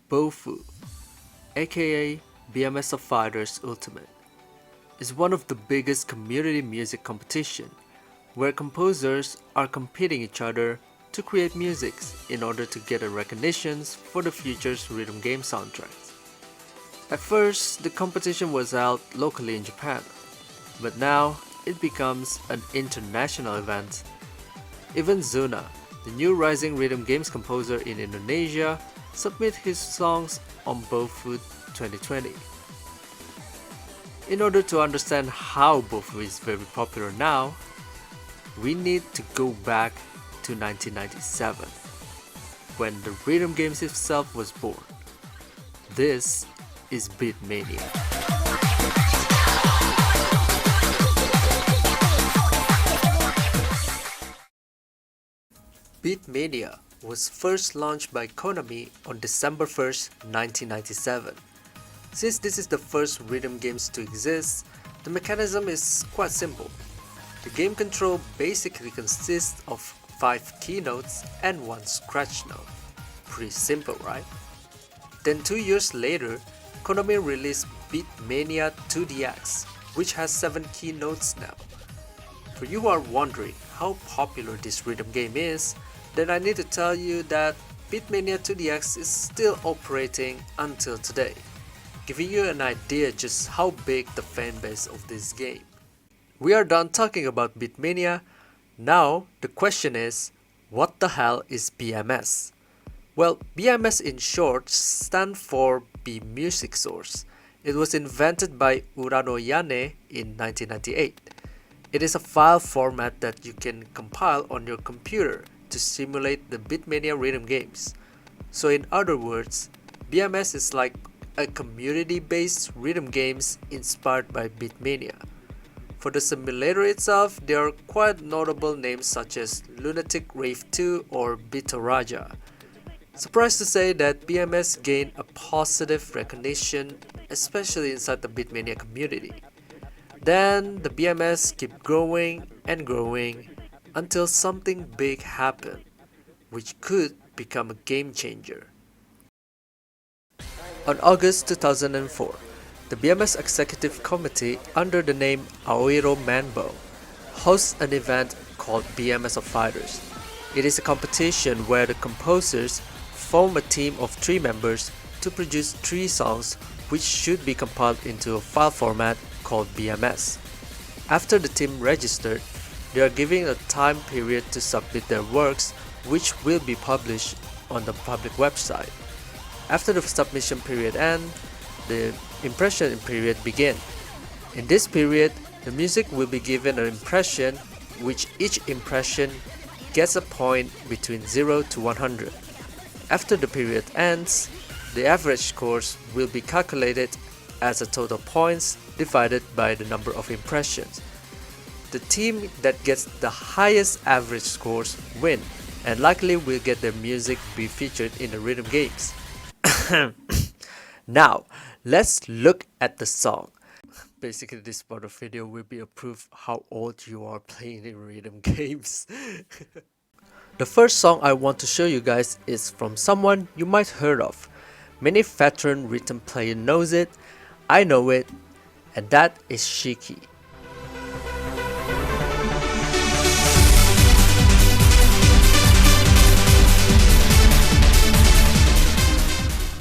BOFU, aka BMS of Fighters Ultimate, is one of the biggest community music competition where composers are competing each other to create music in order to get a recognitions for the future's rhythm game soundtracks. At first, the competition was held locally in Japan, but now it becomes an international event. Even Zuna, the new rising rhythm games composer in Indonesia, submit his songs on BOFU 2020. In order to understand how BOFU is very popular now, we need to go back to 1997, when the rhythm games itself was born. This is Beatmania. Beatmania was first launched by Konami on December 1st, 1997. Since this is the first rhythm games to exist, the mechanism is quite simple. The game control basically consists of 5 key notes and 1 scratch note. Pretty simple, right? Then 2 years later, Konami released Beatmania 2DX, which has 7 key notes now. For you who are wondering how popular this rhythm game is, then I need to tell you that Beatmania 2DX is still operating until today, giving you an idea just how big the fanbase of this game. We are done talking about Beatmania. Now the question is, what the hell is BMS? Well, BMS in short stands for B Music Source. It was invented by Urano Yane in 1998. It is a file format that you can compile on your computer to simulate the Beatmania rhythm games. So in other words, BMS is like a community-based rhythm games inspired by Beatmania. For the simulator itself, there are quite notable names such as Lunatic Rave 2 or Bitaraja. Surprised to say that BMS gained a positive recognition, especially inside the Beatmania community. Then the BMS kept growing and growing until something big happened, which could become a game changer. On August 2004, the BMS Executive Committee under the name Aoiro Manbo hosts an event called BMS of Fighters. It is a competition where the composers form a team of 3 members to produce 3 songs which should be compiled into a file format called BMS. After the team registered, they are given a time period to submit their works, which will be published on the public website. After the submission period ends, the impression period begins. In this period, the music will be given an impression, which each impression gets a point between 0 to 100. After the period ends, the average scores will be calculated as a total points divided by the number of impressions. The team that gets the highest average scores win and likely will get their music be featured in the rhythm games. Now, let's look at the song. Basically, this part of the video will be a proof how old you are playing in rhythm games. The first song I want to show you guys is from someone you might heard of. Many veteran rhythm player knows it, I know it, and that is SHIKI.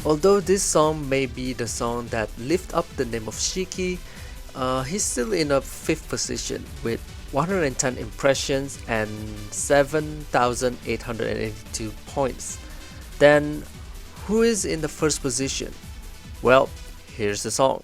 Although this song may be the song that lifts up the name of SHIKI, he's still in a 5th position with 110 impressions and 7,882 points. Then, who is in the 1st position? Well, here's the song.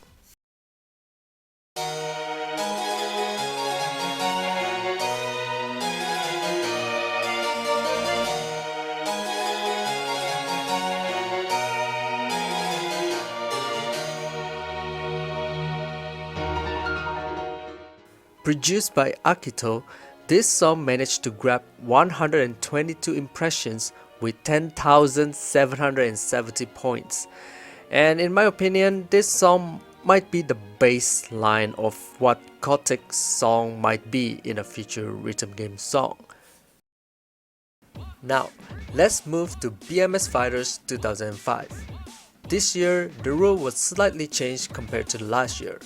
Produced by Akito, this song managed to grab 122 impressions with 10,770 points. And in my opinion, this song might be the baseline of what Kotick's song might be in a future rhythm game song. Now, let's move to BMS Fighters 2005. This year, the rule was slightly changed compared to last year.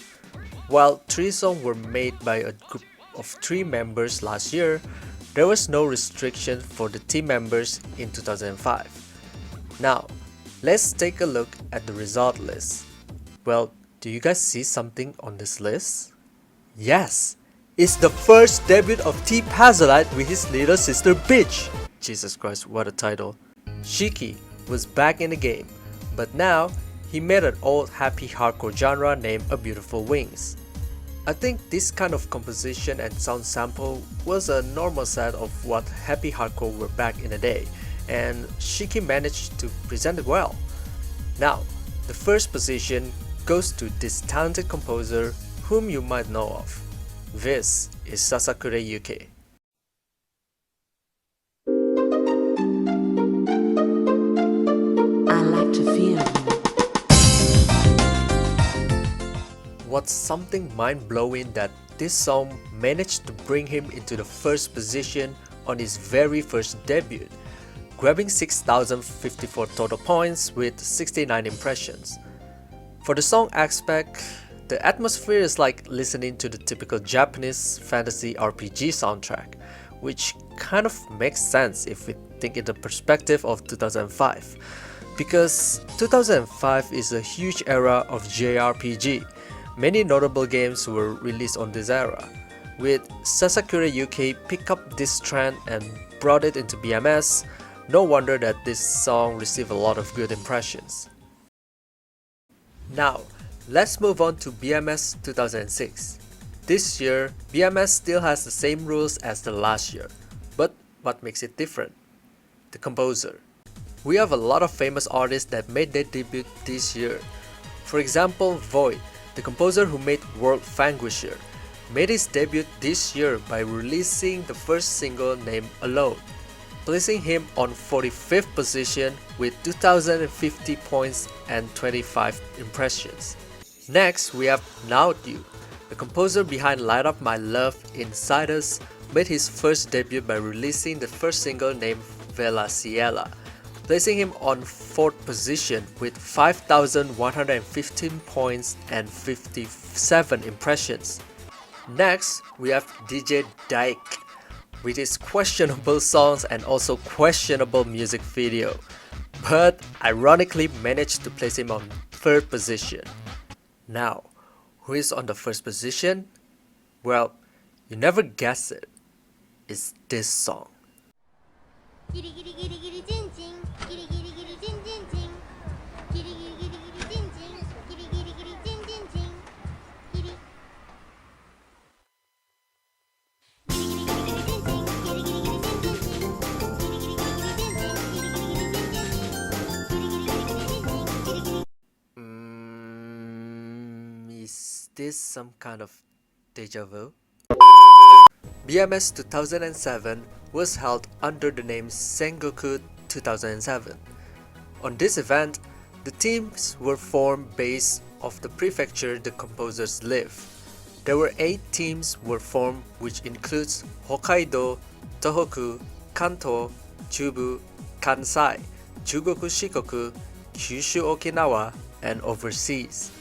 While 3 songs were made by a group of 3 members last year, there was no restriction for the team members in 2005. Now, let's take a look at the result list. Well, do you guys see something on this list? Yes! It's the first debut of T. Pazolite with his little sister Bitch! Jesus Christ, what a title. SHIKI was back in the game, but now he made an old happy hardcore genre named A Beautiful Wings. I think this kind of composition and sound sample was a normal set of what happy hardcore were back in the day, and SHIKI managed to present it well. Now, the first position goes to this talented composer whom you might know of. This is Sasakure Yuke. I like to feel. What's something mind-blowing that this song managed to bring him into the first position on his very first debut, grabbing 6,054 total points with 69 impressions. For the song aspect, the atmosphere is like listening to the typical Japanese fantasy RPG soundtrack, which kind of makes sense if we think in the perspective of 2005, because 2005 is a huge era of JRPG. Many notable games were released on this era, with Sasakure Yuke pick up this trend and brought it into BMS. No wonder that this song received a lot of good impressions. Now, let's move on to BMS 2006. This year, BMS still has the same rules as the last year, but what makes it different? The composer. We have a lot of famous artists that made their debut this year. For example, Void, the composer who made World Vanquisher, made his debut this year by releasing the first single named Alone, placing him on 45th position with 2,050 points and 25 impressions. Next, we have Naodu, the composer behind Light Up My Love Inside Us, made his first debut by releasing the first single named Vela Ciela, placing him on 4th position with 5,115 points and 57 impressions. Next, we have DJ Daik, with his questionable songs and also questionable music video, but ironically managed to place him on 3rd position. Now, who is on the 1st position? Well, you never guess it. It's this song. Is this some kind of deja vu? BMS 2007 was held under the name Sen-goku 2007. On this event, the teams were formed based off the prefecture the composers live. There were 8 teams were formed, which includes Hokkaido, Tohoku, Kanto, Chubu, Kansai, Chugoku Shikoku, Kyushu Okinawa, and overseas.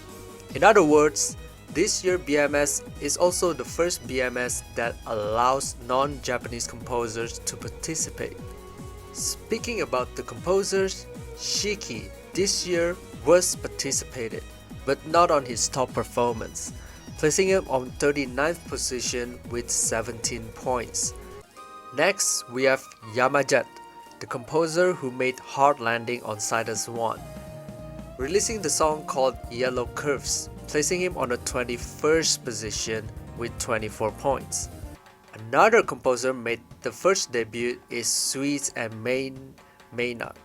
In other words, this year BMS is also the first BMS that allows non-Japanese composers to participate. Speaking about the composers, SHIKI this year was participated, but not on his top performance, placing him on 39th position with 17 points. Next, we have Yamajet, the composer who made Hard Landing on Sidus 1, releasing the song called Yellow Curves, placing him on the 21st position with 24 points. Another composer made the first debut is Sweets and Maynak.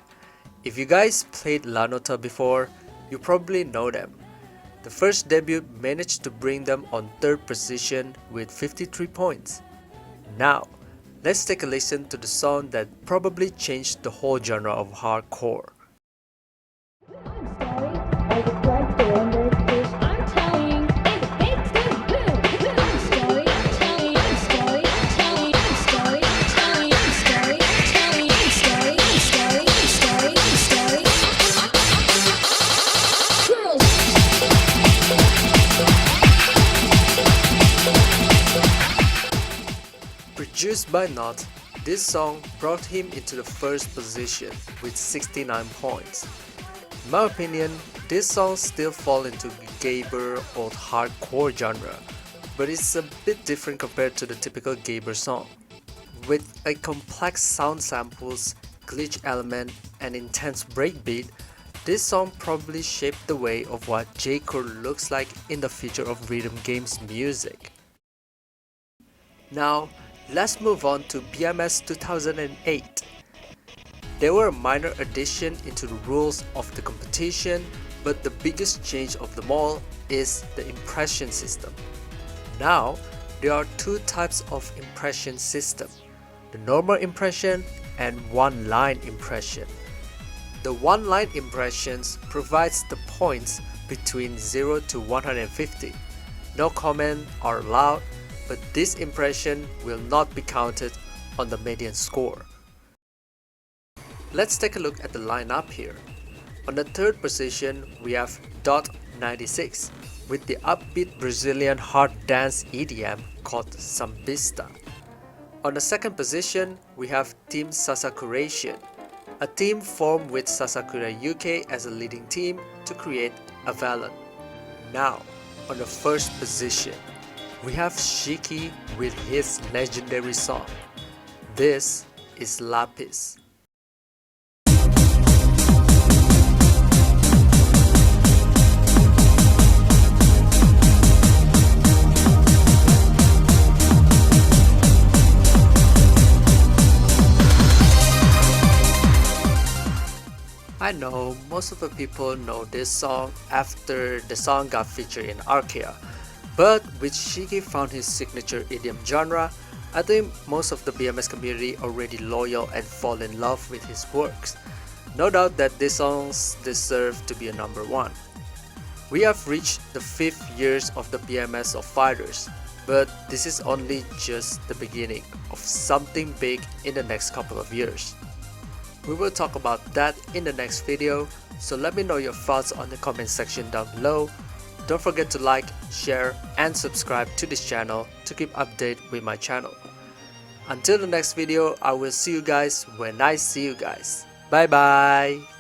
If you guys played La Nota before, you probably know them. The first debut managed to bring them on 3rd position with 53 points. Now, let's take a listen to the song that probably changed the whole genre of hardcore. Produced by Not, this song brought him into the first position with 69 points. In my opinion, this song still falls into Gaber or hardcore genre, but it's a bit different compared to the typical Gaber song. With a complex sound samples, glitch element, and intense breakbeat, this song probably shaped the way of what J-core looks like in the future of rhythm games music. Now, let's move on to BMS 2008. There were a minor addition into the rules of the competition, but the biggest change of them all is the impression system. Now, there are two types of impression system, the normal impression and one-line impression. The one-line impressions provides the points between 0 to 150. No comment are allowed, but this impression will not be counted on the median score. Let's take a look at the lineup here. On the third position, we have .96 with the upbeat Brazilian hard dance EDM called Sambista. On the second position, we have Team Sasakuration, a team formed with Sasakura UK as a leading team to create Avalon. Now, on the first position, we have SHIKI with his legendary song. This is Lapis. I know most of the people know this song after the song got featured in Archaea, but with SHIKI found his signature EDM genre, I think most of the BMS community already loyal and fall in love with his works. No doubt that these songs deserve to be a number one. We have reached the 5th years of the BMS of Fighters, but this is only just the beginning of something big in the next couple of years. We will talk about that in the next video, so let me know your thoughts on the comment section down below. Don't forget to like, share, and subscribe to this channel to keep updated with my channel. Until the next video, I will see you guys when I see you guys. Bye bye!